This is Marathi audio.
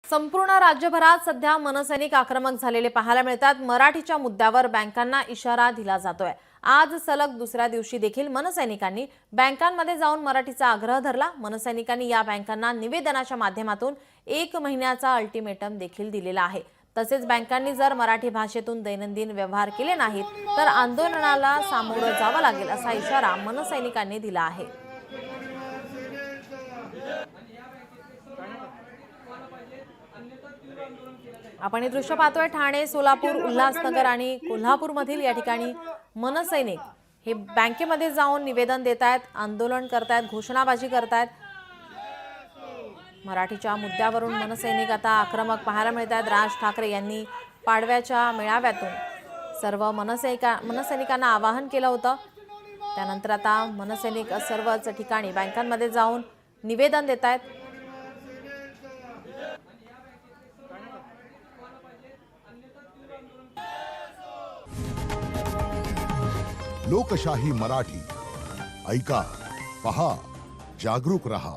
संपूर्ण राज्यभरात सध्या मनसैनिक आक्रमक झालेले पाहायला मिळतात। मराठीच्या मुद्द्यावर बँकांना इशारा दिला जातोय। आज सलग दुसऱ्या दिवशी देखील मनसैनिकांनी बँकांमध्ये जाऊन मराठीचा आग्रह धरला। मनसैनिकांनी या बँकांना निवेदनाच्या माध्यमातून 1 महिन्याचा अल्टिमेटम देखील दिलेला आहे। तसेच बँकांनी जर मराठी भाषेतून दैनंदिन व्यवहार केले नाहीत तर आंदोलनाला सामोरं जावं लागेल असा इशारा मनसैनिकांनी दिला आहे। आपण हे दृश्य पाहतोय। ठाणे, सोलापूर, उल्हासनगर आणि कोल्हापूर मधील या ठिकाणी मनसैनिक हे बँकेमध्ये जाऊन निवेदन देत आहेत, आंदोलन करतायत, घोषणाबाजी करतायत। मराठीच्या मुद्द्यावरून मनसैनिक आता आक्रमक पाहायला मिळतात। राज ठाकरे यांनी पाडव्याच्या मेळाव्यातून सर्व मनसैनिकांना आवाहन केलं होतं। त्यानंतर आता मनसैनिक सर्वच ठिकाणी बँकांमध्ये जाऊन निवेदन देत आहेत। लोकशाही मराठी ऐका, पहा, जागरूक रहा।